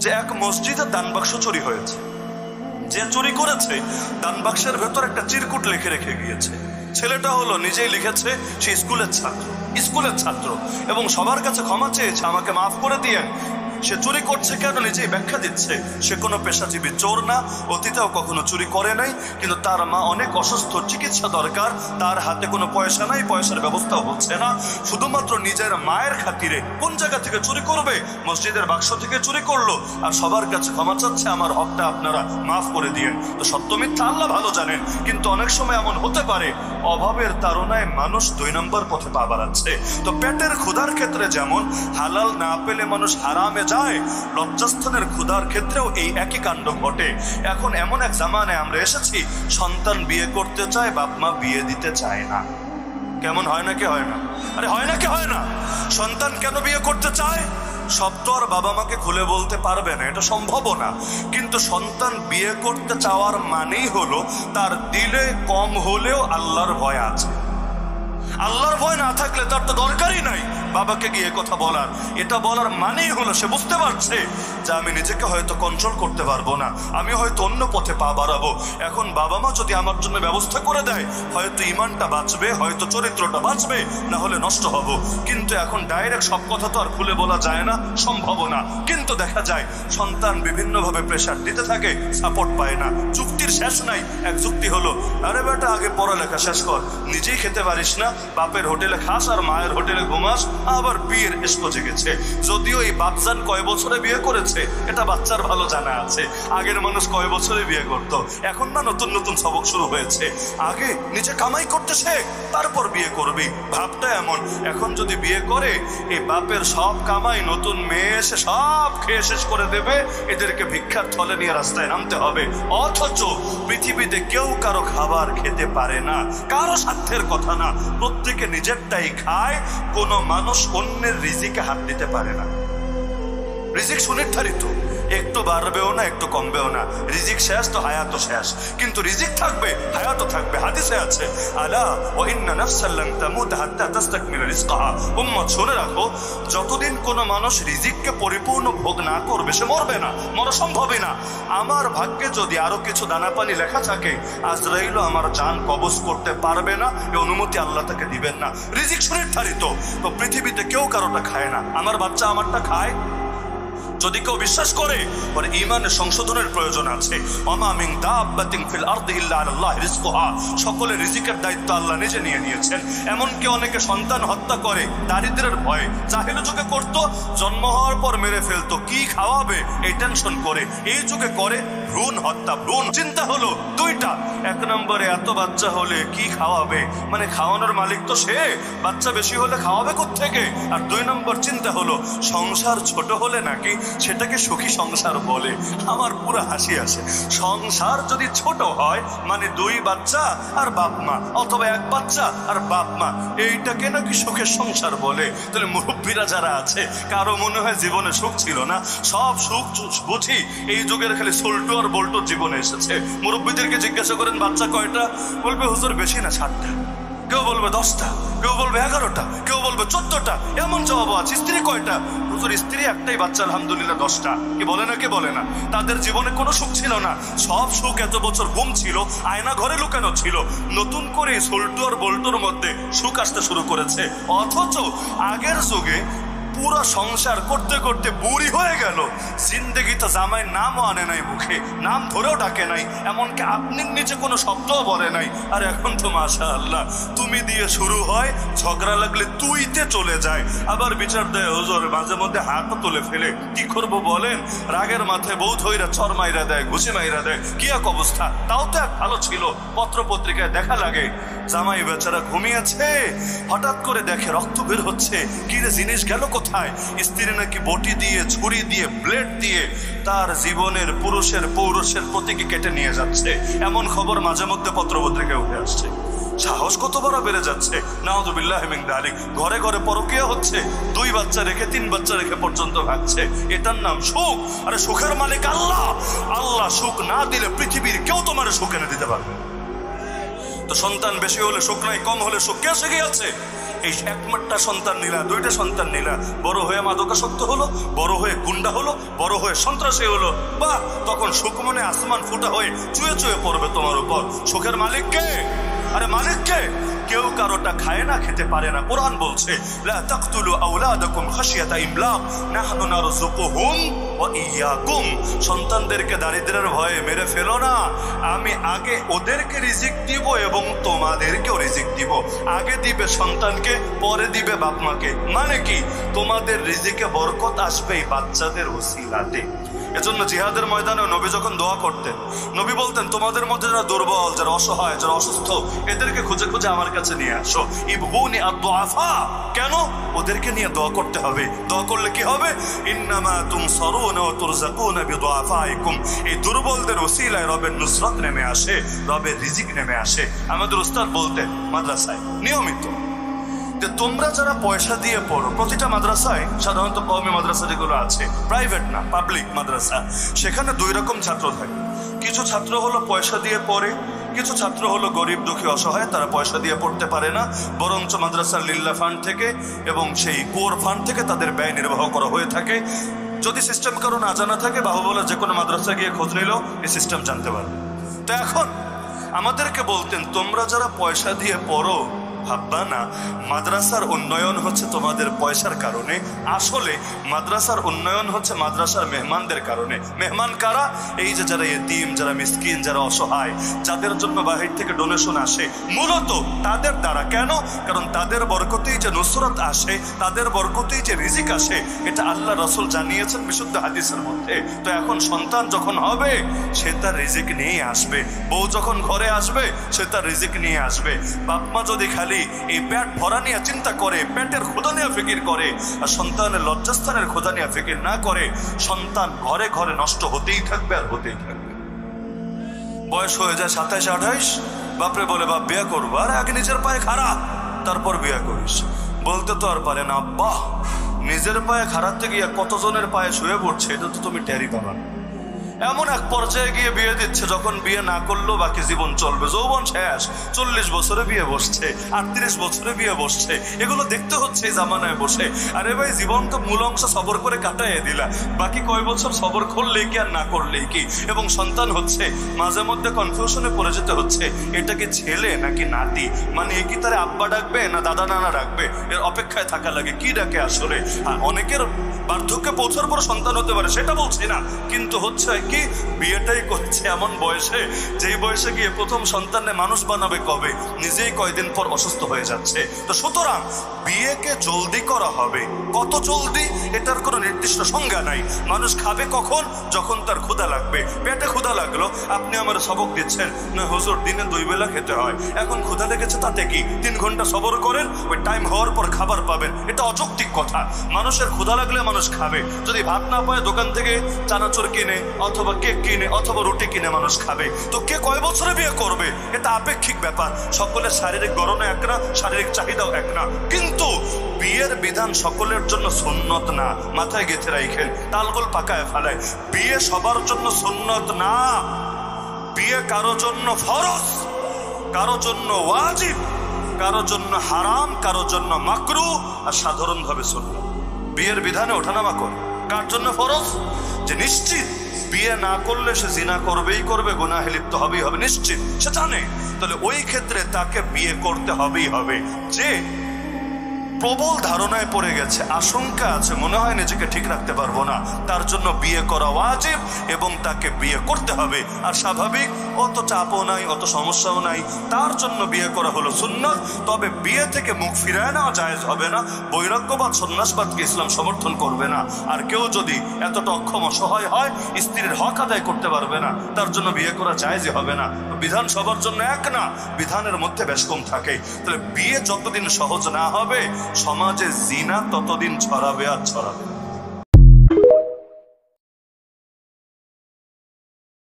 যে এক মসজিদে দান বাক্স চুরি হয়েছে। যে চুরি করেছে দান বাক্সের ভেতর একটা চিরকুট লিখে রেখে গিয়েছে। ছেলেটা হলো নিজেই লিখেছে, সে স্কুলের ছাত্র এবং সবার কাছে ক্ষমা চেয়েছে, আমাকে মাফ করে দিয়েন। সে চুরি করছে কেন নিজেই ব্যাখ্যা দিচ্ছে। সে কোনো পেশাজীবী চোর না, অতীতেও কখনো চুরি করে নাই, কিন্তু তার মা অনেক অসুস্থ, চিকিৎসা দরকার, তার হাতে কোনো পয়সা নাই, পয়সার ব্যবস্থা হচ্ছে না, শুধুমাত্র নিজের মায়ের খাতিরে কোন জায়গা থেকে চুরি করবে, মসজিদের বাক্স থেকে চুরি করলো, আর সবার কাছে ক্ষমা চাচ্ছে, আমার হকটা আপনারা মাফ করে দিয়েন। তো সত্য মিথ্যা আল্লাহ ভালো জানেন, কিন্তু অনেক সময় এমন হতে পারে অভাবের তাড়নায় মানুষ 2 নম্বর পথে পা বাড়াচ্ছে। তো পেটের ক্ষুধার ক্ষেত্রে যেমন হালাল না পেলে মানুষ হারামে যায়, লজ্জাস্থানের ক্ষুধার ক্ষেত্রেও এই একই কাণ্ড ঘটে। এখন এমন এক জামানায় আমরা এসেছি, সন্তান বিয়ে করতে চায়, বাপ মা বিয়ে দিতে চায় না। কেমন হয় নাকি হয় না? আরে হয় নাকি হয় না? সন্তান কেন বিয়ে করতে চায়? সব তো আর বাবা মাকে খুলে বলতে পারবে না, এটা সম্ভব না, কিন্তু সন্তান বিয়ে করতে চাওয়ার মানেই হলো তার দিলে কম হলেও আল্লাহর ভয় আছে। আল্লাহর ভয় না থাকলে তার তো দরকারই নাই বাবাকে গিয়ে কথা বলার। এটা বলার মানেই হলো সে বুঝতে পারছে যে আমি নিজেকে হয়তো কন্ট্রোল করতে পারবো না, আমি হয়তো অন্য পথে পা বাড়াবো। এখন বাবা মা যদি আমার জন্য ব্যবস্থা করে দেয়, হয়তো ইমানটা বাঁচবে, হয়তো চরিত্রটা বাঁচবে, না হলে নষ্ট হব। কিন্তু এখন ডাইরেক্ট সব কথা তো আর খুলে বলা যায় না, সম্ভব না। কিন্তু দেখা যায় সন্তান বিভিন্নভাবে প্রেশার দিতে থাকে, সাপোর্ট পায় না। যুক্তির শেষ নাই। এক যুক্তি হলো, আরে বেটা আগে পড়ালেখা শেষ কর, নিজেই খেতে পারিস না, বাপের হোটেলে খাস আর মায়ের হোটেলে ঘুমাস, আবার বিয়ের এসকো জেগেছে। যদিও এই বাচ্চান কয় বছরে বিয়ে করেছে এটা বাচ্চার ভালো জানা আছে। আগের মানুষ কয় বছরে বিয়ে করত, এখন না নতুন নতুন সবক শুরু হয়েছে। আগে নিজে কামাই করতে শেখ, তারপর বিয়ে করবি, ভাবটা এমন। এখন যদি বিয়ে করে, এই বাপের সব কামাই নতুন মেয়ে এসে সব খেয়ে শেষ করে দেবে, এদেরকে ভিক্ষার থলে নিয়ে রাস্তায় নামতে হবে। অথচ পৃথিবীতে কেউ কারো খাবার খেতে পারে না, কারো স্বার্থের কথা না, প্রত্যেকে নিজেরটাই খায়। কোনো মানুষ অন্যের রিজিকে হাত দিতে পারে না। রিজিক সুনির্ধারিত, একটু বাড়বেও না একটু কমবেও না। রিজিক শেষ তো হায়াতও শেষ, কিন্তু রিজিক থাকবে, হায়াতও থাকবে। হাদিসে আছে, আলা ওয়া ইন্না নাফসান লান তামুত হাত্তা তাস্তাকমিলা রিজকাহা। উম্মত শুনে রাখো, যতদিন কোনো মানুষ রিজিককে পরিপূর্ণ ভোগ না করবে সে মরবে না, মরা সম্ভবই না। আমার ভাগ্যে যদি আরো কিছু দানা পানি লেখা থাকে, আজরাইলও আমার জান কবজ করতে পারবে না, এই অনুমতি আল্লাহ তাকে দিবেন না। রিজিক সুনির্ধারিত। তো পৃথিবীতে কেউ কারোটা খায় না, আমার বাচ্চা আমারটা খায়। যদি কেউ বিশ্বাস করে ওর ঈমানের সংশোধনের প্রয়োজন আছে। ওমা মিন দাব্বাতিন ফিল আরদি ইল্লা আলাল্লাহি রিজকুহা। সকলের রিজিকের দায়িত্ব আল্লাহ নিজে নিয়ে নিয়েছেন। এমনকি অনেকে সন্তান হত্যা করে দারিদ্র্যের ভয়ে, জাহেলি যুগে করত, জন্ম হওয়ার পর মেরে ফেলতো, কি খাওয়াবে এই টেনশন করে। এই যুগে করে ভ্রূণ হত্যা। ভ্রূণ চিন্তা হলো দুইটা, এক নম্বরে এত বাচ্চা হলে কি খাওয়াবে, মানে খাওয়ানোর মালিক তো সে, বাচ্চা বেশি হলে খাওয়াবে কোত্থেকে। আর 2 নম্বর চিন্তা হলো সংসার ছোট হলে নাকি সেটাকে সুখী সংসার বলে। আমার পুরো হাসি আসে। সংসার যদি ছোট হয় মানে 2 বাচ্চা আর বাপ মা, অথবা 1 বাচ্চা আর বাপ মা, এইটাকে নাকি সুখের সংসার বলে। তাহলে মুরব্বীরা যারা আছে, কারো মনে হয় জীবনে সুখ ছিল না? সব সুখ বুঝি এই যুগের খালি সোল্টো আর বল্টো জীবনে এসেছে। মুরব্বীদেরকে জিজ্ঞাসা করেন বাচ্চা কয়টা, বলবে হুজুর বেশি না 7টা, কেউ বলবে 10টা, কেউ বলবে 11টা, কেউ বলবে 14টা, এমন জবাব আছে। স্ত্রী কয়টা, হুজুর স্ত্রী একটাই, বাচ্চা আলহামদুলিল্লাহ 10টা। কি বলে না, কে বলে না? তাদের জীবনে কোনো সুখ ছিল না, সব সুখ এত বছর ঘুম ছিল, আয়না ঘরে লুকানো ছিল। নতুন করে সোল্টো আর বল্টোর মধ্যে সুখ আসতে শুরু করেছে। অথচ আগের যুগে পুরো সংসার করতে করতে বুড়ি হয়ে গেল, জিন্দেগি তো জামাইয়ের নামও আনে নাই মুখে, নাম ধরেও ডাকে নাই, এমনকি আপনির নিচে কোনো শব্দও বলে নাই। আর এখন তো মাশাআল্লাহ তুমি দিয়ে শুরু হয়, ঝগড়া লাগলে তুইতে চলে যায়। আবার বিচার দেয় হুজুর, মাঝে মধ্যে হাতও তুলে ফেলে। কি করবো বলেন, রাগের মাথায় বউ ধইরা চর মাইরা দেয়, ঘুষি মাইরা দেয়, কি এক অবস্থা। তাও তো এক ভালো ছিল, পত্র পত্রিকায় দেখা লাগে জামাই বেচারা ঘুমিয়েছে, হঠাৎ করে দেখে রক্ত বের হচ্ছে। কি রে জিনিস গেল কোথায়? স্ত্রী নাকি বটি দিয়ে, ছুরি দিয়ে, ব্লেড দিয়ে তার জীবনের পুরুষের পৌরুষের প্রতীকে কেটে নিয়ে যাচ্ছে। এমন খবর মাঝে মধ্যে পত্র পত্রিকায় উঠে আসছে। সাহস কত বড় বেড়ে যাচ্ছে, নাউযুবিল্লাহি মিন যালিক। ঘরে ঘরে পরকীয়া হচ্ছে, 2 বাচ্চা রেখে 3 বাচ্চা রেখে পর্যন্ত ভাগছে। এটার নাম সুখ? আরে সুখের মালিক আল্লাহ। আল্লাহ সুখ না দিলে পৃথিবীর কেউ তোমার সুখ এনে দিতে পারবে। তো সন্তান বেশি হলে সুখ নাই, কম হলে সুখ, কে শিখিয়েছে? এই একটা সন্তান নিলা, দুইটা সন্তান নিলা, বড় হয়ে মাদকাসক্ত হলো, বড় হয়ে গুন্ডা হলো, বড় হয়ে সন্ত্রাসী হলো, বা তখন সুখমনে আসমান ফুটা হয়ে চুয়ে চুয়ে পড়বে তোমার উপর। সুখের মালিক কে? আরে মালিক কে? কেউ কারোটা খায় না, খেতে পারে না। কোরআন বলছে লা তাকতুলু আওলাদাকুম খাশিয়াতা ইমলাক নাহনু নারযুকুহুম ওয়া ইয়াকুম। সন্তানদেরকে দারিদ্র্যের ভয়ে মেরে ফেলো না, আমি আগে ওদেরকে রিজিক দিব এবং তোমাদেরকেও রিজিক দিব। আগে দিবে সন্তানকে, পরে দিবে বাপ মাকে। মানে কি? তোমাদের রিজিকে বরকত আসবে এই বাচ্চাদের ওসিলাতে। এজন্য জিহাদের ময়দানে নবী যখন দোয়া করতেন, নবী বলতেন তোমাদের মধ্যে যারা দুর্বল, যারা অসহায়, যারা অসুস্থ, এদেরকে খুঁজে খুঁজে আমার কাছে নিয়ে আসো। ইবহুনি আদ-দুআফা। কেন? ওদেরকে নিয়ে দোয়া করতে হবে। দোয়া করলে কি হবে? ইন্নামা তুনসারুনা ওয়া তুরযাকুনা বিদুআফাইকুম। এই দুর্বলদের ওসিলায় রবের নুসরত নেমে আসে, রবের রিজিক নেমে আসে। আমাদের উস্তাদ বলতেন মাদ্রাসায় নিয়মিত যে তোমরা যারা পয়সা দিয়ে পড়ো, প্রতিটা মাদ্রাসায় সাধারণত কওমি মাদ্রাসা যেগুলো আছে, প্রাইভেট না পাবলিক মাদ্রাসা, সেখানে দুই রকম ছাত্র থাকে। কিছু ছাত্র হলো পয়সা দিয়ে পড়ে, কিছু ছাত্র হলো গরিব দুঃখী অসহায়, তারা পয়সা দিয়ে পড়তে পারে না, বরঞ্চ মাদ্রাসার লিল্লা ফান্ড থেকে এবং সেই পুয়ার ফান্ড থেকে তাদের ব্যয় নির্বাহ করা হয়ে থাকে। যদি সিস্টেম কারো না জানা থাকে, বাহুবলে যে কোনো মাদ্রাসা গিয়ে খোঁজ নিল এই সিস্টেম জানতে পারবে। তো এখন আমাদেরকে বলতেন তোমরা যারা পয়সা দিয়ে পড়ো, ভাববা না মাদ্রাসার উন্নয়ন হচ্ছে তোমাদের পয়সার কারণে। আসলে মাদ্রাসার উন্নয়ন হচ্ছে মাদ্রাসার মেহমানদের কারণে। মেহমান কারা? এই যে যারা ইতিম, যারা মিসকিন, যারা অসহায়, যাদের জন্য বাহির থেকে ডোনেশন আসে, মূলত তাদের দ্বারা। কেন? কারণ তাদের বরকতেই যে নুসরত আসে, তাদের বরকতেই যে রিজিক আসে, এটা আল্লাহ রাসূল জানিয়েছেন বিশুদ্ধ হাদিসের মধ্যে। তো এখন সন্তান যখন হবে সে তার রিজিক নিয়ে আসবে, বউ যখন ঘরে আসবে সে তার রিজিক নিয়ে আসবে। বাপ মা যদি খালি এই পেট ভরা নিয়ে চিন্তা করে, পেটের ক্ষুধা নিয়ে ফিকির করে, আর সন্তানের লজ্জাস্থানের ক্ষুধা নিয়ে ফিকির না করে, সন্তান ঘরে ঘরে নষ্ট হতেই থাকবে আর হতেই থাকবে। বয়স হয়ে যায় 27-28, বাপরে বলে বাপ বিয়ে করবো, আর আগে নিজের পায়ে খাড়া তারপর বিয়ে করিস। বলতে তো আর পারে না, আব্বা নিজের পায়ে খাড়াতে গিয়ে কতজনের পায়ে শুয়ে পড়ছে এটা তো তুমি টেরই পাবা না। এমন এক পর্যায়ে গিয়ে বিয়ে দিচ্ছে যখন বিয়ে না করলেও বাকি জীবন চলবে। যৌবন শেষ, 40 বছরে বিয়ে বসছে, 38 বছরে বিয়ে বসছে, এগুলো দেখতে হচ্ছে এই জামানায় বসে। আরে ভাই জীবন তো মূল অংশ সবর করে কাটাইয়ে দিলা, বাকি কয় বছর সবর করলেই কি আর না করলেই কি। এবং সন্তান হচ্ছে, মাঝে মধ্যে কনফিউশনে পড়ে যেতে হচ্ছে এটা কি ছেলে নাকি নাতি, মানে এ কি তারে আব্বা ডাকবে না দাদা নানা ডাকবে, এর অপেক্ষায় থাকা লাগে কি ডাকে আসলে। অনেকের বার্ধক্যে পৌঁছার পর সন্তান হতে পারে, সেটা বলছি না, কিন্তু হচ্ছে কি বিয়েটাই করছে এমন বয়সে, যেই বয়সে গিয়ে প্রথম সন্তানে মানুষ বানাবে কবে, নিজেই কয়দিন পর অসুস্থ হয়ে যাচ্ছে। তো সুতরাং বিয়েকে জলদি করা হবে। কত জলদি এটার কোনো নির্দিষ্ট সংজ্ঞা নাই। মানুষ খাবে কখন? যখন তার ক্ষুধা লাগবে। পেটে ক্ষুধা লাগলো, আপনি আমার সবক দিচ্ছেন না হুজুর দিনে 2 বেলা খেতে হয়, এখন ক্ষুধা লেগেছে তাতে কি, 3 ঘন্টা সবর করেন, ওই টাইম হওয়ার পর খাবার পাবেন। এটা অযৌক্তিক কথা। মানুষের ক্ষুধা লাগলে মানুষ খাবে, যদি ভাত না পায় দোকান থেকে চানাচুর কিনে অথবা কেক কিনে অথবা রুটি কিনে মানুষ খাবে। তো কে কয় বছরে বিয়ে করবে এটা আপেক্ষিক ব্যাপার। সকলের শারীরিক গড়ন এক না, শারীরিক চাহিদাও এক না, কিন্তু বিয়ের বিধান সকলের জন্য সুন্নত না। মাথায় গেঁথে রাখেন, তালগোল পাকায় ফেলায়, বিয়ে সবার জন্য সুন্নত না। বিয়ে কারো জন্য ফরজ, কারো জন্য ওয়াজিব, কারো জন্য হারাম, কারো জন্য মাকরু, আর সাধারণভাবে সুন্নত। বিয়ের বিধানে ওঠানামা করে। কার জন্য ফরজ? যে নিশ্চিত বিয়ে না করলে সে জিনা করবেই করবে, গুনাহে লিপ্ত হবেই হবে, নিশ্চিত সে জানে, তাহলে ওই ক্ষেত্রে তাকে বিয়ে করতে হবেই হবে। যে প্রবল ধারণায় পড়ে গেছে, আশঙ্কা আছে, মনে হয় নিজেকে ঠিক রাখতে পারবো না, তার জন্য বিয়ে করা ওয়াজিব এবং তাকে বিয়ে করতে হবে। আর স্বাভাবিক, অত চাপও নাই, অত সমস্যাও নাই, তার জন্য বিয়ে করা হলো সুন্নাত। তবে বিয়ে থেকে মুখ ফিরায় নেওয়া জায়েজ হবে না। বৈরাগ্যবাদ সন্ন্যাসবাদকে ইসলাম সমর্থন করবে না। আর কেউ যদি এতটা অক্ষম অসহায় হয়, স্ত্রীর হক আদায় করতে পারবে না, তার জন্য বিয়ে করা জায়েজই হবে না। বিধান সবার জন্য এক না, বিধানের মধ্যে বেশ কম থাকে। তাহলে বিয়ে যতদিন সহজ না হবে, সমাজে জিনা ততদিন ছড়াবে আর ছড়াবে।